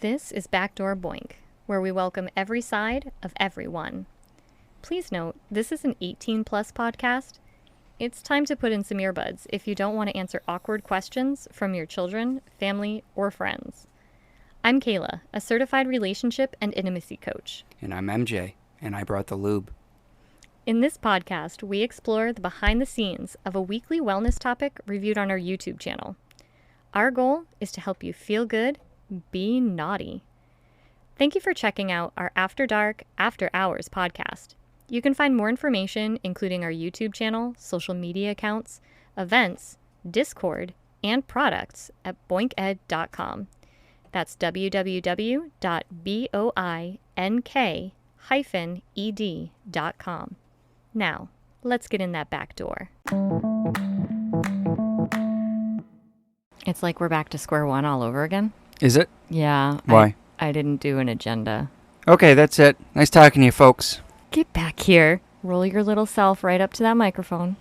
This is Backdoor Boink, where we welcome every side of everyone. Please note, this is an 18-plus podcast. It's time to put in some earbuds if you don't want to answer awkward questions from your children, family, or friends. I'm Kayla, a certified relationship and intimacy coach. And I'm MJ, and I brought the lube. In this podcast, we explore the behind the scenes of a weekly wellness topic reviewed on our YouTube channel. Our goal is to help you feel good, be naughty. Thank you for checking out our After Dark, After Hours podcast. You can find more information, including our YouTube channel, social media accounts, events, Discord, and products at boinked.com. That's www.boink-ed.com. Now, let's get in that back door. It's like we're back to square one all over again. Is it? Yeah. Why? I didn't do an agenda. Okay, that's it. Nice talking to you, folks. Get back here. Roll your little self right up to that microphone.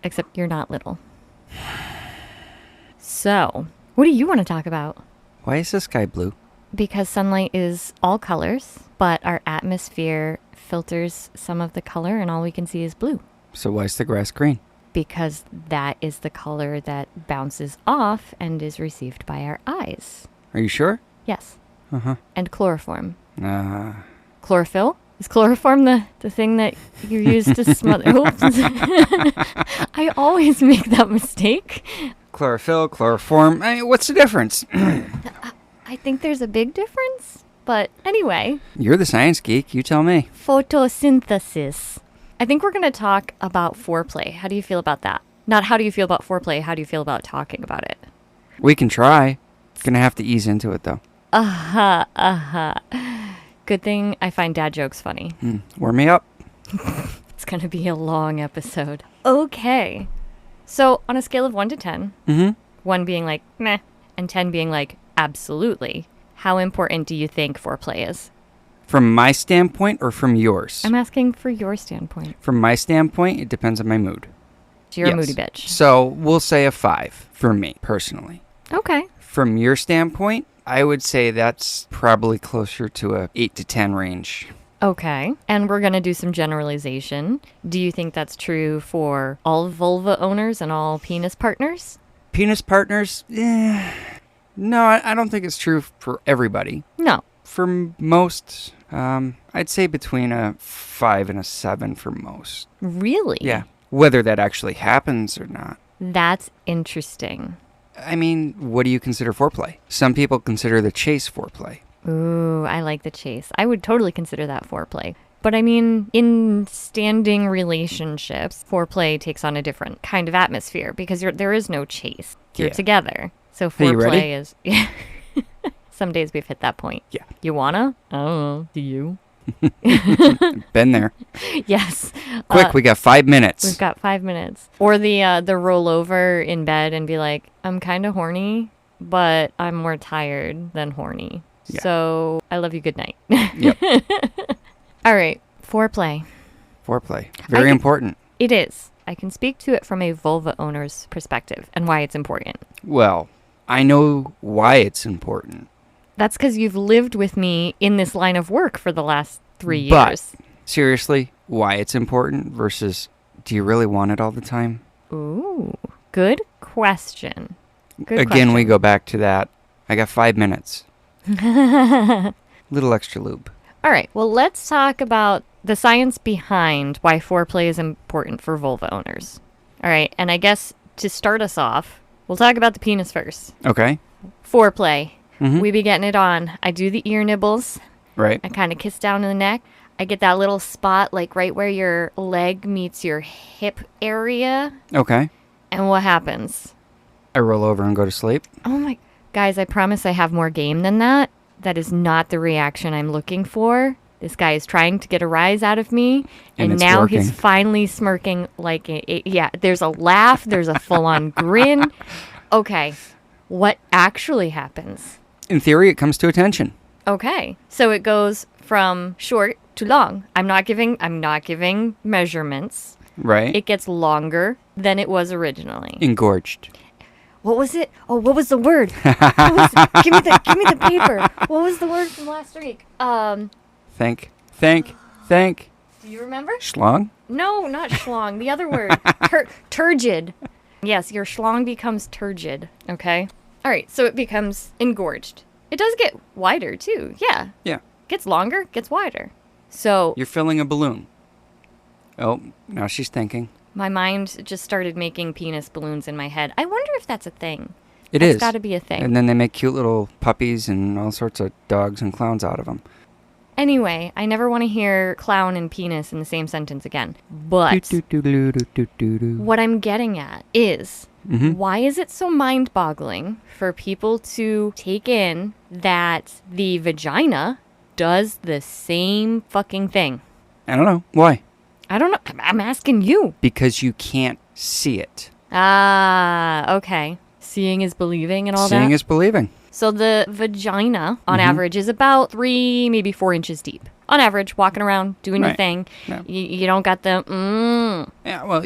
Except you're not little. So, what do you want to talk about? Why is the sky blue? Because sunlight is all colors, but our atmosphere filters some of the color and all we can see is blue. So why is the grass green? Because that is the color that bounces off and is received by our eyes. Are you sure? Yes. Uh-huh. And chloroform. Chlorophyll? Is chloroform the thing that you use to smother? Oops. I always make that mistake. Chlorophyll, chloroform. I mean, what's the difference? I think there's a big difference. But anyway. You're the science geek. You tell me. Photosynthesis. I think we're going to talk about foreplay. How do you feel about that? Not how do you feel about foreplay, how do you feel about talking about it? We can try. Gonna have to ease into it, though. Good thing I find dad jokes funny. Warm me up. It's going to be a long episode. Okay. So on a scale of 1 to 10, 1 being like, meh, and 10 being like, absolutely, how important do you think foreplay is? From my standpoint or from yours? I'm asking for your standpoint. From my standpoint, it depends on my mood. So you're a moody bitch. So we'll say a 5 for me, personally. Okay. From your standpoint, I would say that's probably closer to a 8 to 10 range. Okay. And we're going to do some generalization. Do you think that's true for all vulva owners and all penis partners? Penis partners? No, I don't think it's true for everybody. No. For most, I'd say between a 5 and a 7 for most. Really? Yeah. Whether that actually happens or not. That's interesting. I mean, what do you consider foreplay? Some people consider the chase foreplay. Ooh, I like the chase. I would totally consider that foreplay. But I mean, in standing relationships, foreplay takes on a different kind of atmosphere because there is no chase. You're together. So foreplay is... Yeah. Some days we've hit that point. Yeah. You wanna? I don't know. Do you? Been there. Yes. Quick, we got 5 minutes. We've got 5 minutes. Or the roll over in bed and be like, I'm kind of horny, but I'm more tired than horny. Yeah. So I love you. Good night. Yep. All right. Foreplay. Foreplay. Very important. It is. I can speak to it from a vulva owner's perspective and why it's important. Well, I know why it's important. That's because you've lived with me in this line of work for the last 3 years. But, seriously, why it's important versus do you really want it all the time? Ooh, good question. Again, we go back to that. I got 5 minutes. Little extra lube. All right, well, let's talk about the science behind why foreplay is important for vulva owners. All right, and I guess to start us off, we'll talk about the penis first. Okay. Foreplay. We be getting it on. I do the ear nibbles. Right. I kind of kiss down in the neck. I get that little spot, like right where your leg meets your hip area. Okay. And what happens? I roll over and go to sleep. Oh my... Guys, I promise I have more game than that. That is not the reaction I'm looking for. This guy is trying to get a rise out of me. And now working. He's finally smirking like... yeah, there's a laugh. There's a full-on grin. Okay. What actually happens? In theory, it comes to attention. Okay. So it goes from short to long. I'm not giving measurements. Right. It gets longer than it was originally. Engorged. What was it? Oh, what was the word? Give me the paper. What was the word from last week? Think. Do you remember? Schlong? No, not schlong. The other word. Turgid. Yes, your schlong becomes turgid. Okay. All right. So it becomes engorged. It does get wider too. Yeah. Yeah. Gets longer, gets wider. So You're filling a balloon. Oh, now she's thinking. my mind just started making penis balloons in my head. I wonder if that's a thing. It is. It's got to be a thing. And then they make cute little puppies and all sorts of dogs and clowns out of them. Anyway, I never want to hear clown and penis in the same sentence again. But what I'm getting at is, why is it so mind-boggling for people to take in that the vagina does the same fucking thing? I don't know. Why? I don't know. I'm asking you. Because you can't see it. Ah, okay. Seeing is believing and all that? Seeing is believing. So the vagina, on average, is about 3, maybe 4 inches deep. On average, walking around, doing your thing. Yeah. You don't got the, Yeah, well,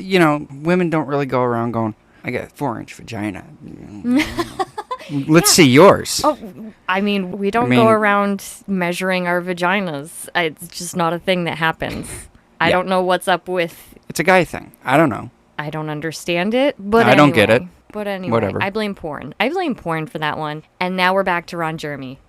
women don't really go around going, I got a 4-inch vagina. Let's see yours. Oh, I mean, we don't go around measuring our vaginas. It's just not a thing that happens. I don't know what's up with... It's a guy thing. I don't know. I don't understand it, but I don't get it. But anyway, Whatever. I blame porn. I blame porn for that one. And now we're back to Ron Jeremy.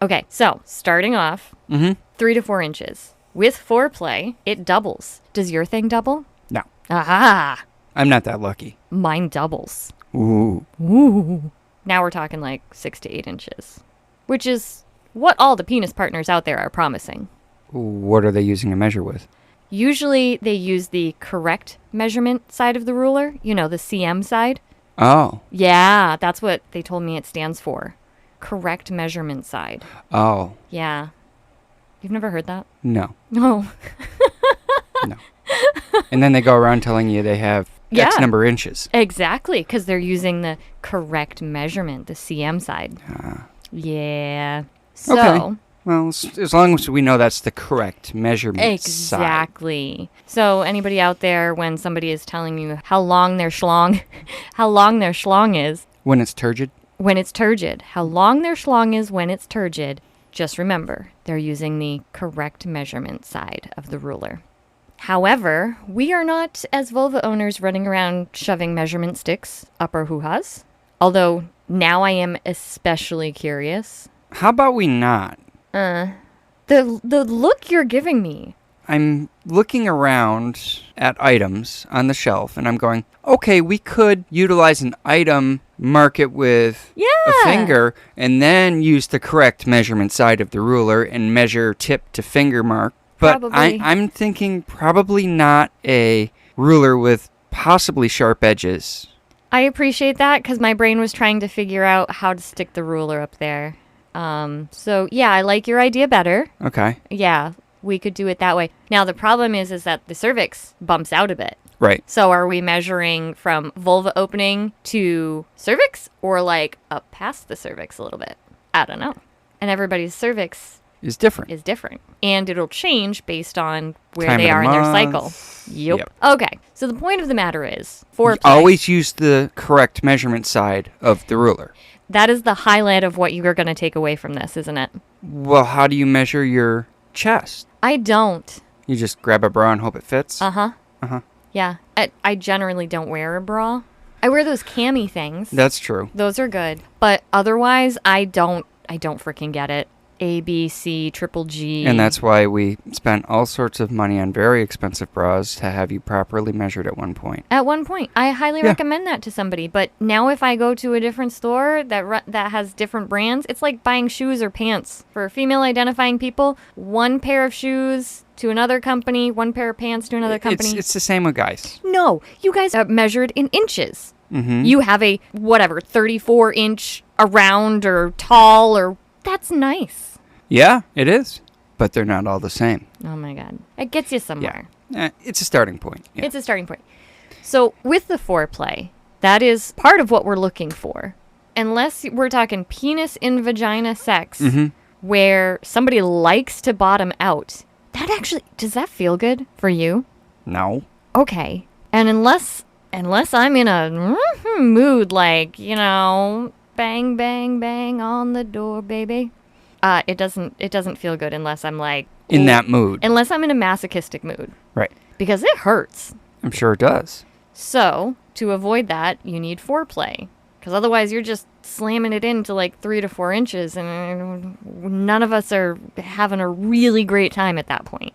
Okay, so starting off, 3 to 4 inches. With foreplay, it doubles. Does your thing double? No. Aha! I'm not that lucky. Mine doubles. Ooh. Ooh. Now we're talking like 6 to 8 inches, which is what all the penis partners out there are promising. What are they using to measure with? Usually they use the correct measurement side of the ruler, the CM side. Oh. Yeah, that's what they told me it stands for. Correct measurement side. Oh. Yeah. You've never heard that? No. No. No. And then they go around telling you they have X number of inches. Exactly, because they're using the correct measurement, the CM side. Yeah. So. Okay. Well, as long as we know that's the correct measurement side. Exactly. So anybody out there, when somebody is telling you how long their schlong is. When it's turgid? When it's turgid. How long their schlong is when it's turgid. Just remember, they're using the correct measurement side of the ruler. However, we are not, as vulva owners, running around shoving measurement sticks up our hoo-has. Although, now I am especially curious. How about we not? The look you're giving me. I'm looking around at items on the shelf, and I'm going, okay, we could utilize an item, mark it with a finger, and then use the correct measurement side of the ruler and measure tip to finger mark. But I'm thinking probably not a ruler with possibly sharp edges. I appreciate that, because my brain was trying to figure out how to stick the ruler up there. So, yeah, I like your idea better. Okay. Yeah, we could do it that way. Now, the problem is that the cervix bumps out a bit. Right. So are we measuring from vulva opening to cervix, or like up past the cervix a little bit? I don't know. And everybody's cervix is different. And it'll change based on where Time they of are the in their month. cycle. Yep. Okay. So the point of the matter is, foreplay. Always use the correct measurement side of the ruler. That is the highlight of what you are going to take away from this, isn't it? Well, how do you measure your chest? I don't. You just grab a bra and hope it fits? Uh-huh. Uh-huh. Yeah. I generally don't wear a bra. I wear those cami things. That's true. Those are good. But otherwise, I don't freaking get it. A, B, C, triple G. And that's why we spent all sorts of money on very expensive bras to have you properly measured at one point. At one point. I highly recommend that to somebody. But now if I go to a different store that has different brands, it's like buying shoes or pants. For female identifying people, one pair of shoes to another company, one pair of pants to another company. It's the same with guys. No, you guys are measured in inches. Mm-hmm. You have a, 34-inch around or tall or... That's nice. Yeah, it is. But they're not all the same. Oh, my God. It gets you somewhere. Yeah. It's a starting point. Yeah. It's a starting point. So with the foreplay, that is part of what we're looking for. Unless we're talking penis in vagina sex, where somebody likes to bottom out, that actually, does that feel good for you? No. Okay. And unless Unless I'm in a mood like, bang, bang, bang on the door, baby. It doesn't feel good unless I'm like... In that mood. Unless I'm in a masochistic mood. Right. Because it hurts. I'm sure it does. So, to avoid that, you need foreplay. Because otherwise you're just slamming it into like 3 to 4 inches and none of us are having a really great time at that point.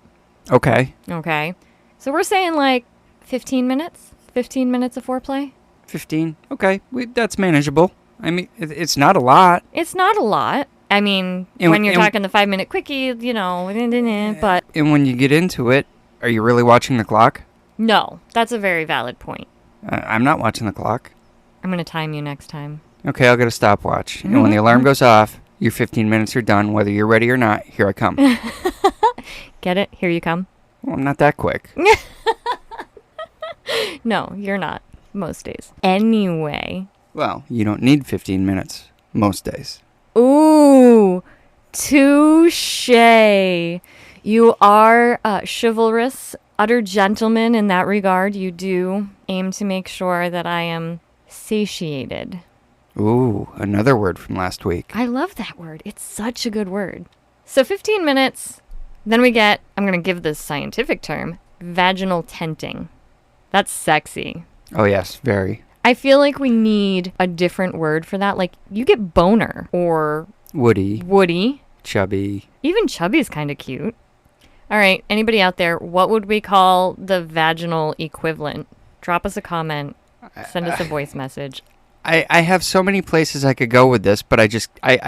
Okay. Okay. So we're saying like 15 minutes? 15 minutes of foreplay? 15. Okay. That's manageable. I mean, it's not a lot. It's not a lot. I mean, when you're talking the 5-minute quickie, but... And when you get into it, are you really watching the clock? No. That's a very valid point. I'm not watching the clock. I'm going to time you next time. Okay, I'll get a stopwatch. And when the alarm goes off, your 15 minutes are done. Whether you're ready or not, here I come. Get it? Here you come. Well, I'm not that quick. No, you're not. Most days. Anyway. Well, you don't need 15 minutes most days. Ooh, touche. You are chivalrous, utter gentleman in that regard. You do aim to make sure that I am satiated. Ooh, another word from last week. I love that word. It's such a good word. So 15 minutes, then we get, I'm going to give this scientific term, vaginal tenting. That's sexy. Oh, yes, very. I feel like we need a different word for that. Like, you get boner or... Woody. Chubby. Even chubby is kind of cute. All right, anybody out there, what would we call the vaginal equivalent? Drop us a comment. Send us a voice message. I have so many places I could go with this, but I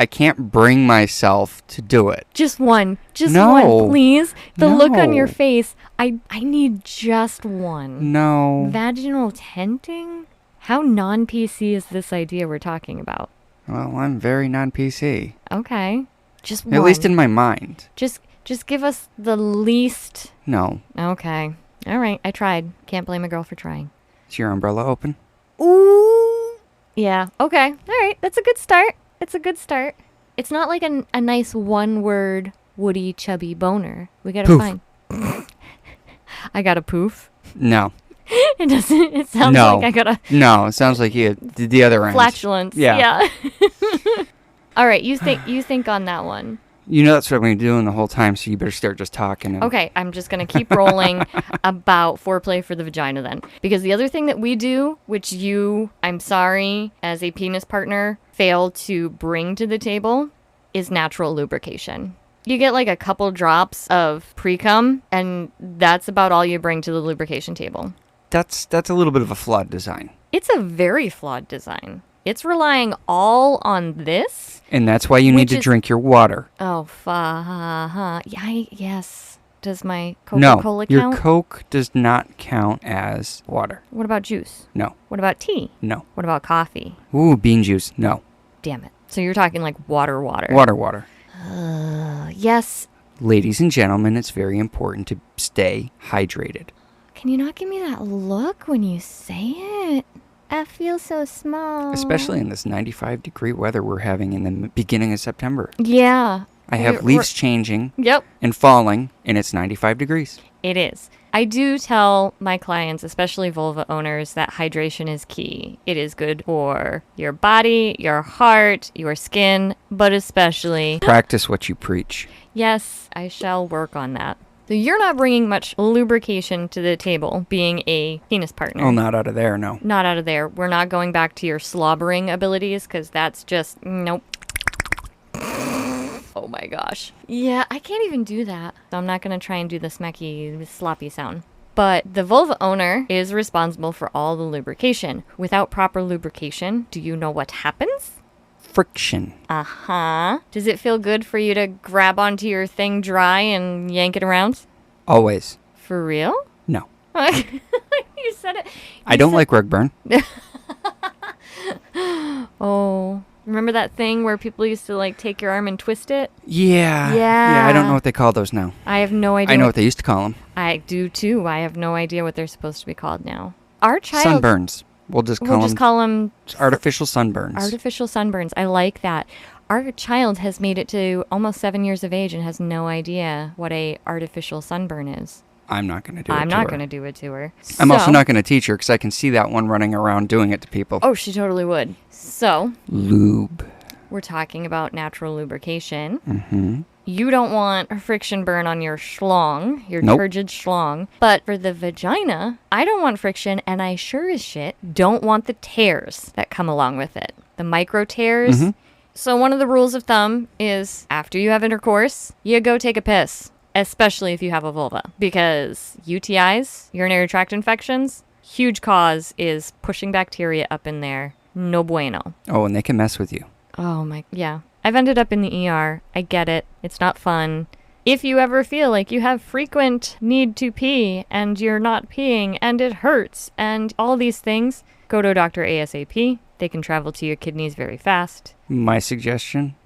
can't bring myself to do it. Just one. Just No. one, please. The look on No. your face. I need just one. No. Vaginal tenting? How non-PC is this idea we're talking about? Well, I'm very non-PC. Okay. Just one. At least in my mind. Just give us the least... No. Okay. All right, I tried. Can't blame a girl for trying. Is your umbrella open? Ooh. Yeah. Okay. All right. That's a good start. It's a good start. It's not like a nice one-word woody chubby boner. We gotta Poof. find. I got a poof. No. It doesn't. It sounds No. like I got a No, it sounds like you did the other end. flatulence. Yeah. All right. You think on that one. You know that's what I'm going to be doing the whole time, so you better start just talking. And Okay, I'm just going to keep rolling about foreplay for the vagina then. Because the other thing that we do, which you, I'm sorry, as a penis partner, fail to bring to the table, is natural lubrication. You get like a couple drops of pre-cum, and that's about all you bring to the lubrication table. That's a little bit of a flawed design. It's a very flawed design. It's relying all on this. And that's why you need to drink your water. Oh, yes. Does my Coca-Cola count? No, count? your Coke does not count as water. What about juice? No. What about tea? No. What about coffee? Ooh, bean juice. No. Damn it. So you're talking like water. Water. Yes. Ladies and gentlemen, it's very important to stay hydrated. Can you not give me that look when you say it? I feel so small. Especially in this 95-degree weather we're having in the beginning of September. Yeah. I have leaves changing and falling, and it's 95 degrees. It is. I do tell my clients, especially vulva owners, that hydration is key. It is good for your body, your heart, your skin, but especially... Practice what you preach. Yes, I shall work on that. So you're not bringing much lubrication to the table, being a penis partner. Oh, not out of there, no. Not out of there. We're not going back to your slobbering abilities, because that's just, nope. Oh my gosh. Yeah, I can't even do that. So I'm not going to try and do the smacky, sloppy sound. But the vulva owner is responsible for all the lubrication. Without proper lubrication, do you know what happens? Friction. Uh-huh. Does it feel good for you to grab onto your thing dry and yank it around? Always. For real? No. You said it. I don't like rug burn. Oh. Remember that thing where people used to like take your arm and twist it? Yeah. Yeah, I don't know what they call those now. I have no idea. I know what they used to call them. I do too. I have no idea what they're supposed to be called now. Our child... Sunburns. We'll just call them artificial sunburns. Artificial sunburns. I like that. Our child has made it to almost 7 years of age and has no idea what a artificial sunburn is. I'm not going to do it to her. I'm not going to do it to her. I'm also not going to teach her because I can see that one running around doing it to people. Oh, she totally would. So. Lube. We're talking about natural lubrication. Mm-hmm. You don't want a friction burn on your schlong, your Nope. turgid schlong. But for the vagina, I don't want friction, and I sure as shit don't want the tears that come along with it. The micro tears. Mm-hmm. So one of the rules of thumb is after you have intercourse, you go take a piss, especially if you have a vulva. Because UTIs, urinary tract infections, huge cause is pushing bacteria up in there. No bueno. Oh, and they can mess with you. Oh my, yeah. I've ended up in the ER. I get it. It's not fun. If you ever feel like you have frequent need to pee and you're not peeing and it hurts and all these things, go to a doctor ASAP. They can travel to your kidneys very fast. My suggestion?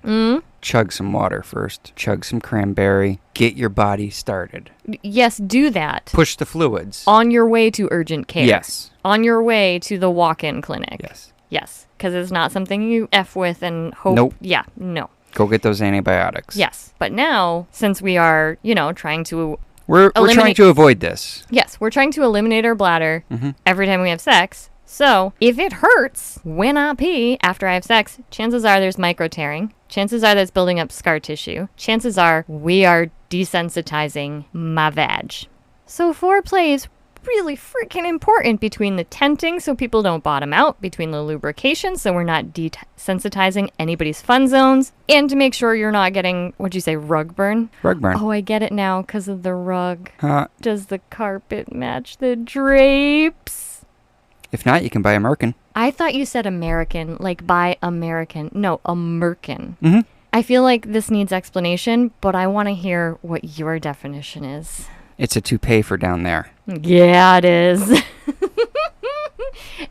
Chug some water first. Chug some cranberry. Get your body started. Yes, do that. Push the fluids. On your way to urgent care. Yes. On your way to the walk-in clinic. Yes. Yes, because it's not something you F with and hope. Nope. Yeah, no. Go get those antibiotics. Yes. But now, since we are, trying to We're trying to avoid this. Yes, we're trying to eliminate our bladder every time we have sex. So if it hurts when I pee after I have sex, chances are there's micro tearing. Chances are that's building up scar tissue. Chances are we are desensitizing my vag. So foreplay is really freaking important between the tenting so people don't bottom out, between the lubrication so we're not desensitizing anybody's fun zones, and to make sure you're not getting, what'd you say, rug burn? Rug burn. Oh, I get it now because of the rug. Does the carpet match the drapes? If not, you can buy a Merkin. I thought you said American, like buy American. No, a Merkin. Mm-hmm. I feel like this needs explanation, but I want to hear what your definition is. It's a toupee for down there. Yeah, it is.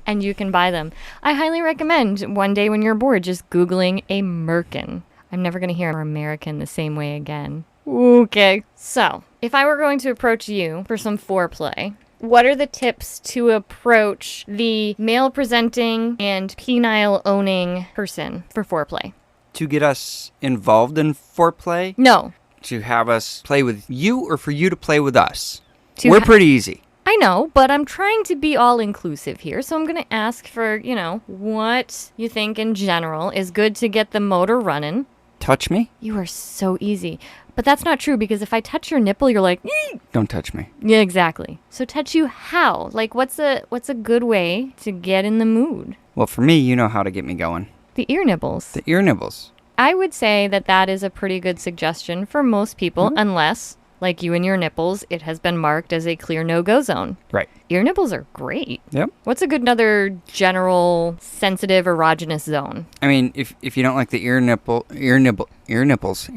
And you can buy them. I highly recommend one day when you're bored, just Googling a Merkin. I'm never going to hear American the same way again. Okay. So, if I were going to approach you for some foreplay, what are the tips to approach the male-presenting and penile-owning person for foreplay? To get us involved in foreplay? No. To have us play with you or for you to play with us? We're pretty easy. I know, but I'm trying to be all-inclusive here, so I'm going to ask for, what you think in general is good to get the motor running. Touch me? You are so easy. But that's not true, because if I touch your nipple, you're like, eek! Don't touch me. Yeah, exactly. So touch you how? Like, what's a good way to get in the mood? Well, for me, you know how to get me going. The ear nibbles. The ear nibbles. I would say that is a pretty good suggestion for most people, unless, like you and your nipples, it has been marked as a clear no-go zone. Right. Ear nibbles are great. Yep. What's a good another general sensitive erogenous zone? I mean, if you don't like the ear nipples, Ear nipples.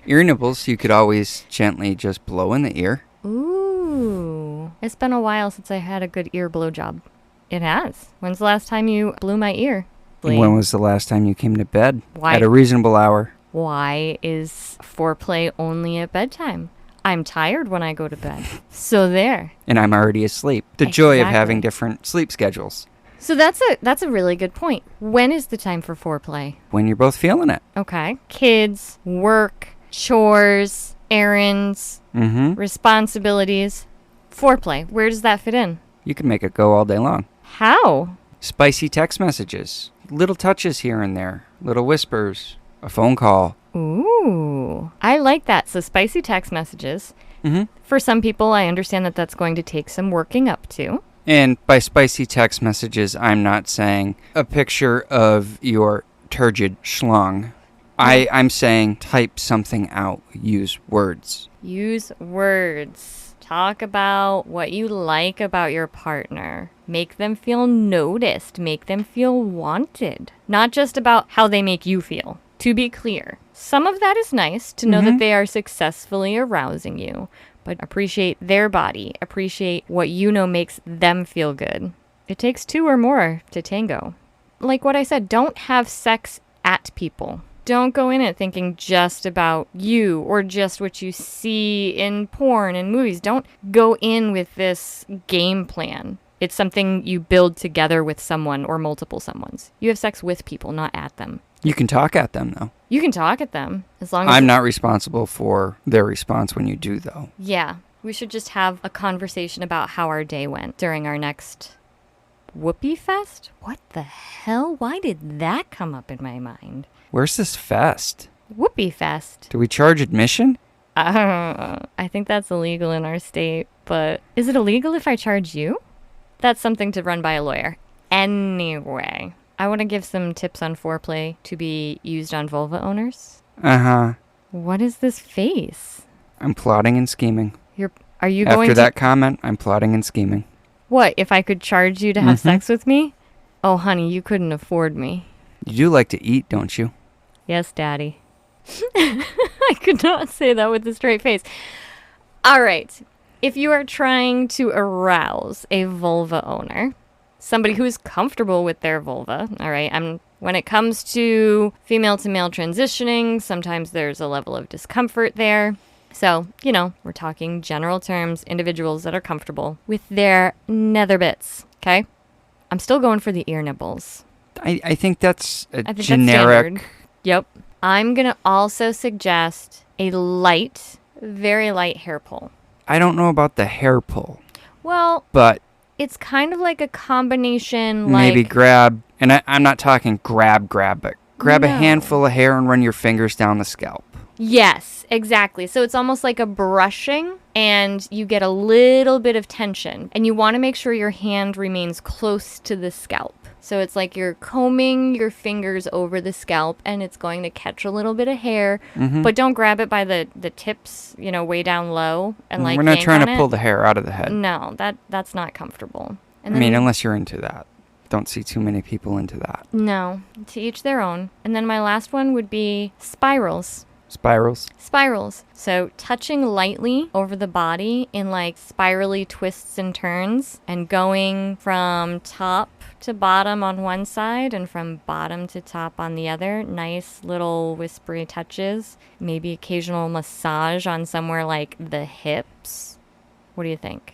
ear nipples, you could always gently just blow in the ear. Ooh. It's been a while since I had a good ear blowjob. It has. When's the last time you blew my ear? When was the last time you came to bed? Why? At a reasonable hour. Why is foreplay only at bedtime? I'm tired when I go to bed. So there. And I'm already asleep. The joy of having different sleep schedules. So that's a really good point. When is the time for foreplay? When you're both feeling it. Okay. Kids, work, chores, errands, responsibilities. Foreplay. Where does that fit in? You can make it go all day long. How? Spicy text messages. Little touches here and there. Little whispers. A phone call. Ooh. I like that. So spicy text messages. For some people, I understand that that's going to take some working up to. And by spicy text messages, I'm not saying a picture of your turgid schlong. I'm saying type something out. Use words. Use words. Talk about what you like about your partner. Make them feel noticed. Make them feel wanted. Not just about how they make you feel. To be clear, some of that is nice to know that they are successfully arousing you. But appreciate their body. Appreciate what you know makes them feel good. It takes two or more to tango. Like what I said, don't have sex at people. Don't go in it thinking just about you or just what you see in porn and movies. Don't go in with this game plan. It's something you build together with someone or multiple someones. You have sex with people, not at them. You can talk at them, though. You can talk at them as long as... I'm not responsible for their response when you do, though. Yeah. We should just have a conversation about how our day went during our next Whoopee Fest? What the hell? Why did that come up in my mind? Where's this fest? Whoopee Fest. Do we charge admission? I think that's illegal in our state, but is it illegal if I charge you? That's something to run by a lawyer. Anyway, I want to give some tips on foreplay to be used on vulva owners. Uh-huh. What is this face? I'm plotting and scheming. Are you going After that comment, I'm plotting and scheming. What, if I could charge you to have sex with me? Oh, honey, you couldn't afford me. You do like to eat, don't you? Yes, Daddy. I could not say that with a straight face. All right. If you are trying to arouse a vulva owner, somebody who is comfortable with their vulva, all right, when it comes to female to male transitioning, sometimes there's a level of discomfort there. So, we're talking general terms, individuals that are comfortable with their nether bits, okay? I'm still going for the ear nibbles. I think that's I think generic. That's yep. I'm going to also suggest a light, very light hair pull. I don't know about the hair pull. Well, but it's kind of like a combination, maybe grab, and I'm not talking grab, but grab a handful of hair and run your fingers down the scalp. Yes, exactly. So it's almost like a brushing, and you get a little bit of tension. And you want to make sure your hand remains close to the scalp. So it's like you're combing your fingers over the scalp, and it's going to catch a little bit of hair. Mm-hmm. But don't grab it by the tips, way down low. And we're not trying to pull the hair out of the head. No, that's not comfortable. And unless you're into that. Don't see too many people into that. No, to each their own. And then my last one would be spirals. Spirals. So touching lightly over the body in like spirally twists and turns, and going from top to bottom on one side and from bottom to top on the other. Nice little whispery touches. Maybe occasional massage on somewhere like the hips. What do you think?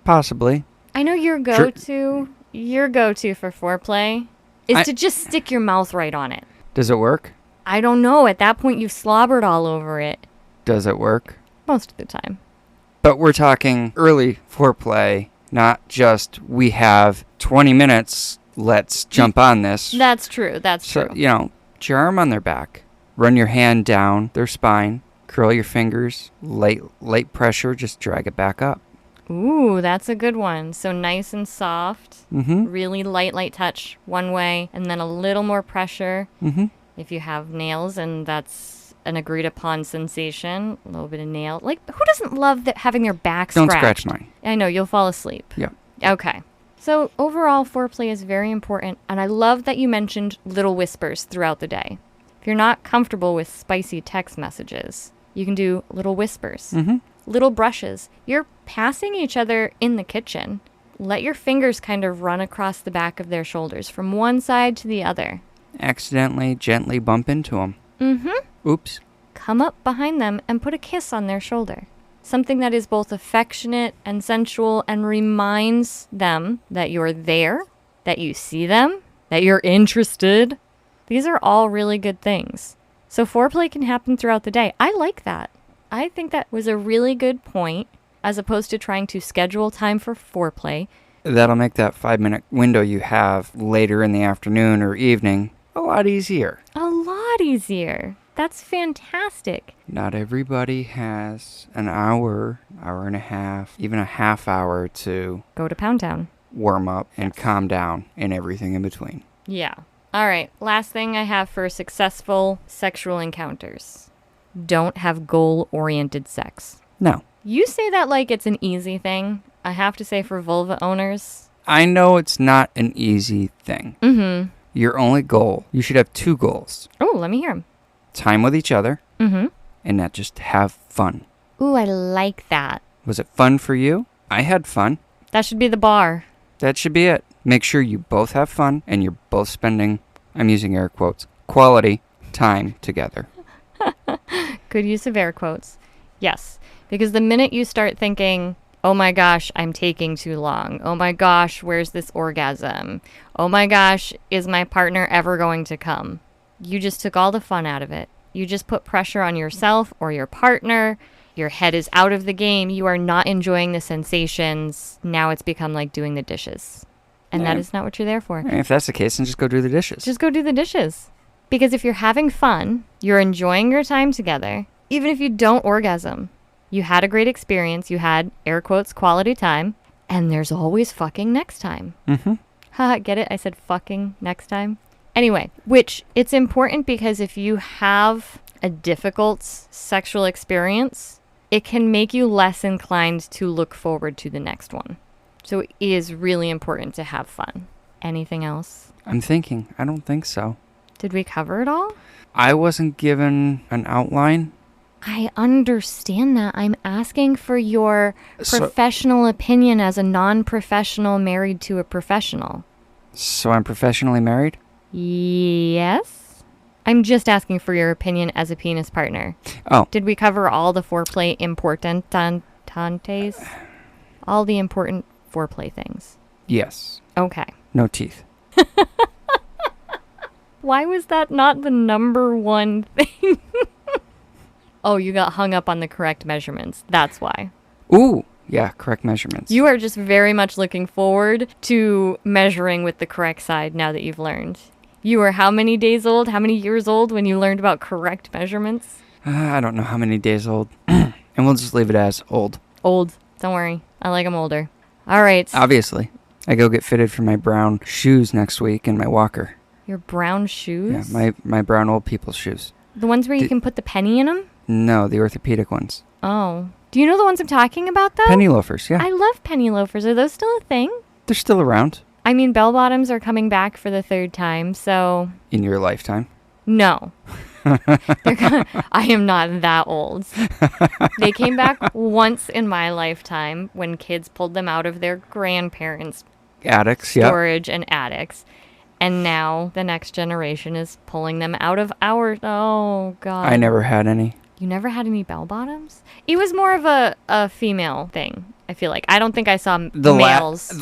Possibly. I know your go-to for foreplay is to just stick your mouth right on it. Does it work? I don't know. At that point, you've slobbered all over it. Does it work? Most of the time. But we're talking early foreplay, not just we have 20 minutes, let's jump on this. That's true. So, put your arm on their back. Run your hand down their spine. Curl your fingers. Light pressure, just drag it back up. Ooh, that's a good one. So nice and soft. Mm-hmm. Really light touch one way, and then a little more pressure. Mm-hmm. If you have nails and that's an agreed upon sensation, a little bit of nail. Like, who doesn't love having their back scratched? Don't scratch mine. I know, you'll fall asleep. Yeah. Okay. So overall, foreplay is very important, and I love that you mentioned little whispers throughout the day. If you're not comfortable with spicy text messages, you can do little whispers. Mm-hmm. Little brushes. You're passing each other in the kitchen. Let your fingers kind of run across the back of their shoulders from one side to the other. Accidentally, gently bump into them. Mm-hmm. Oops. Come up behind them and put a kiss on their shoulder. Something that is both affectionate and sensual and reminds them that you're there, that you see them, that you're interested. These are all really good things. So foreplay can happen throughout the day. I like that. I think that was a really good point, as opposed to trying to schedule time for foreplay. That'll make that 5-minute window you have later in the afternoon or evening a lot easier. A lot easier. That's fantastic. Not everybody has an hour and a half, even a half hour to go to Pound Town, warm up, and calm down, and everything in between. Yeah. All right. Last thing I have for successful sexual encounters. Don't have goal-oriented sex. No. You say that like it's an easy thing. I have to say for vulva owners. I know it's not an easy thing. Mm-hmm. Your only goal, you should have 2 goals. Oh, let me hear them. Time with each other. Mm-hmm. And not just have fun. Ooh, I like that. Was it fun for you? I had fun. That should be the bar. That should be it. Make sure you both have fun and you're both spending, I'm using air quotes, quality time together. Good use of air quotes. Yes. Because the minute you start thinking, oh my gosh, I'm taking too long. Oh my gosh, where's this orgasm? Oh my gosh, is my partner ever going to come? You just took all the fun out of it. You just put pressure on yourself or your partner. Your head is out of the game. You are not enjoying the sensations. Now it's become like doing the dishes. And that is not what you're there for. If that's the case, then just go do the dishes. Just go do the dishes. Because if you're having fun, you're enjoying your time together, even if you don't orgasm, you had a great experience. You had, air quotes, quality time. And there's always fucking next time. Mm-hmm. Haha, get it? I said fucking next time. Anyway, which it's important because if you have a difficult sexual experience, it can make you less inclined to look forward to the next one. So it is really important to have fun. Anything else? I'm thinking. I don't think so. Did we cover it all? I wasn't given an outline. I understand that. I'm asking for your professional opinion as a non-professional married to a professional. So I'm professionally married? Yes. I'm just asking for your opinion as a penis partner. Oh. Did we cover all the foreplay importantes? All the important foreplay things? Yes. Okay. No teeth. Why was that not the number one thing? Oh, you got hung up on the correct measurements. That's why. Ooh. Yeah, correct measurements. You are just very much looking forward to measuring with the correct side now that you've learned. You were how many days old, how many years old when you learned about correct measurements? I don't know how many days old. And we'll just leave it as old. Old. Don't worry. I like them older. All right. Obviously. I go get fitted for my brown shoes next week and my walker. Your brown shoes? Yeah, my brown old people's shoes. The ones where you can put the penny in them? No, the orthopedic ones. Oh. Do you know the ones I'm talking about, though? Penny loafers, yeah. I love penny loafers. Are those still a thing? They're still around. I mean, bell-bottoms are coming back for the third time, so... In your lifetime? No. I am not that old. They came back once in my lifetime when kids pulled them out of their grandparents' Attics, yeah. storage and attics. And now the next generation is pulling them out of our... Oh, God. I never had any. You never had any bell-bottoms? It was more of a female thing, I feel like. I don't think I saw males.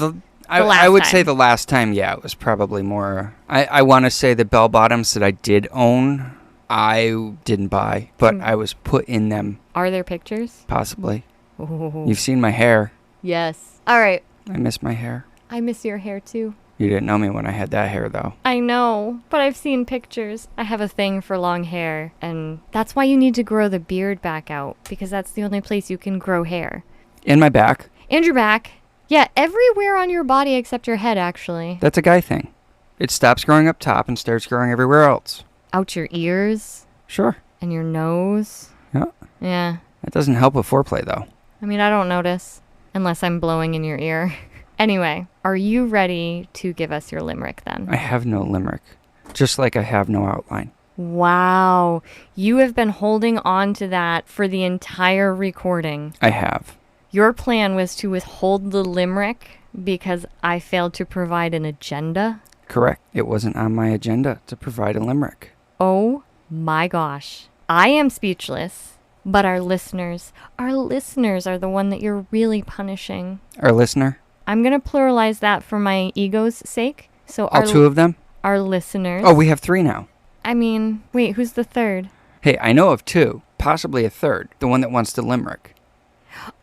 I would say the last time, yeah, it was probably more... I want to say the bell-bottoms that I did own, I didn't buy, but I was put in them. Are there pictures? Possibly. Ooh. You've seen my hair. Yes. All right. I miss my hair. I miss your hair, too. You didn't know me when I had that hair, though. I know, but I've seen pictures. I have a thing for long hair, and that's why you need to grow the beard back out, because that's the only place you can grow hair. In my back. And your back. Yeah, everywhere on your body except your head, actually. That's a guy thing. It stops growing up top and starts growing everywhere else. Out your ears. Sure. And your nose. Yeah. Yeah. That doesn't help with foreplay, though. I mean, I don't notice, unless I'm blowing in your ear. Anyway, are you ready to give us your limerick then? I have no limerick, just like I have no outline. Wow. You have been holding on to that for the entire recording. I have. Your plan was to withhold the limerick because I failed to provide an agenda? Correct. It wasn't on my agenda to provide a limerick. Oh my gosh. I am speechless, but our listeners are the one that you're really punishing. Our listener? I'm going to pluralize that for my ego's sake. So all two of them? Our listeners. Oh, we have three now. I mean, wait, who's the third? Hey, I know of two, possibly a third, the one that wants to limerick.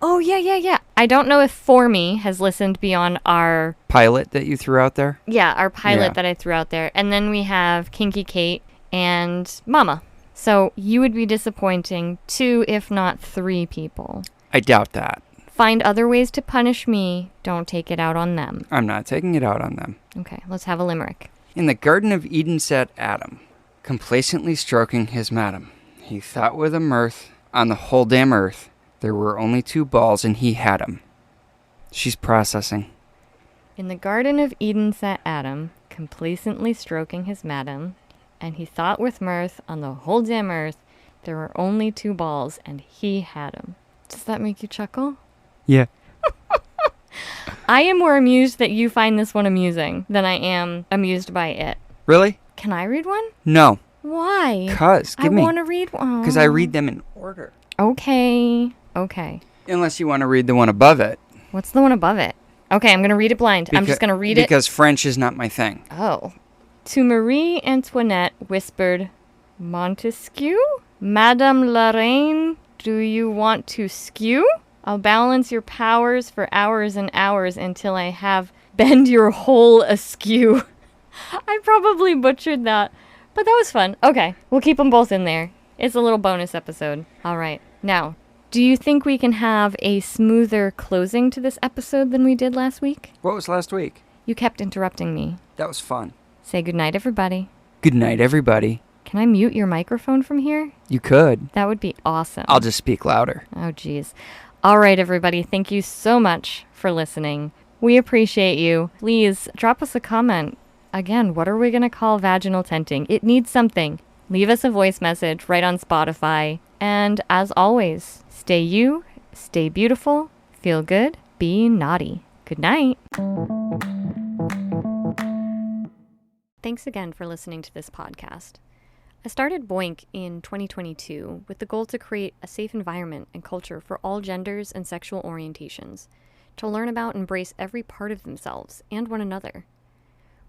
Oh, yeah. I don't know if For Me has listened beyond our... pilot that you threw out there? Yeah, our pilot that I threw out there. And then we have Kinky Kate and Mama. So you would be disappointing 2, if not 3 people. I doubt that. Find other ways to punish me. Don't take it out on them. I'm not taking it out on them. Okay, let's have a limerick. In the Garden of Eden sat Adam, complacently stroking his madam. He thought with a mirth, on the whole damn earth, there were only 2 balls and he had 'em. She's processing. In the Garden of Eden sat Adam, complacently stroking his madam, and he thought with mirth, on the whole damn earth, there were only 2 balls and he had 'em. Does that make you chuckle? Yeah. I am more amused that you find this one amusing than I am amused by it. Really? Can I read one? No. Why? Give me. I want to read one. Because I read them in order. Okay. Unless you want to read the one above it. What's the one above it? Okay, I'm going to read it blind. I'm just going to read it. Because French is not my thing. Oh. To Marie Antoinette whispered, Montesquieu? Madame la Reine, do you want to skew? I'll balance your powers for hours and hours until I have bend your whole askew. I probably butchered that, but that was fun. Okay, we'll keep them both in there. It's a little bonus episode. All right, now, do you think we can have a smoother closing to this episode than we did last week? What was last week? You kept interrupting me. That was fun. Say goodnight, everybody. Good night, everybody. Can I mute your microphone from here? You could. That would be awesome. I'll just speak louder. Oh, geez. All right, everybody. Thank you so much for listening. We appreciate you. Please drop us a comment. Again, what are we going to call vaginal tenting? It needs something. Leave us a voice message right on Spotify. And as always, stay you, stay beautiful, feel good, be naughty. Good night. Thanks again for listening to this podcast. I started Boink in 2022 with the goal to create a safe environment and culture for all genders and sexual orientations, to learn about and embrace every part of themselves and one another.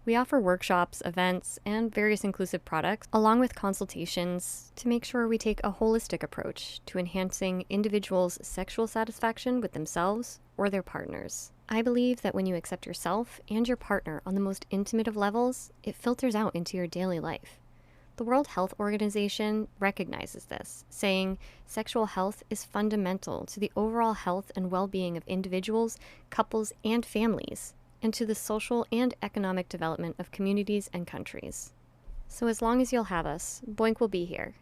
We offer workshops, events, and various inclusive products, along with consultations to make sure we take a holistic approach to enhancing individuals' sexual satisfaction with themselves or their partners. I believe that when you accept yourself and your partner on the most intimate of levels, it filters out into your daily life. The World Health Organization recognizes this, saying sexual health is fundamental to the overall health and well-being of individuals, couples, and families, and to the social and economic development of communities and countries. So as long as you'll have us, Boink will be here.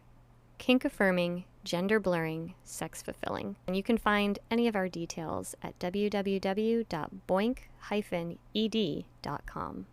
Kink-affirming, gender-blurring, sex-fulfilling. And you can find any of our details at www.boink-ed.com.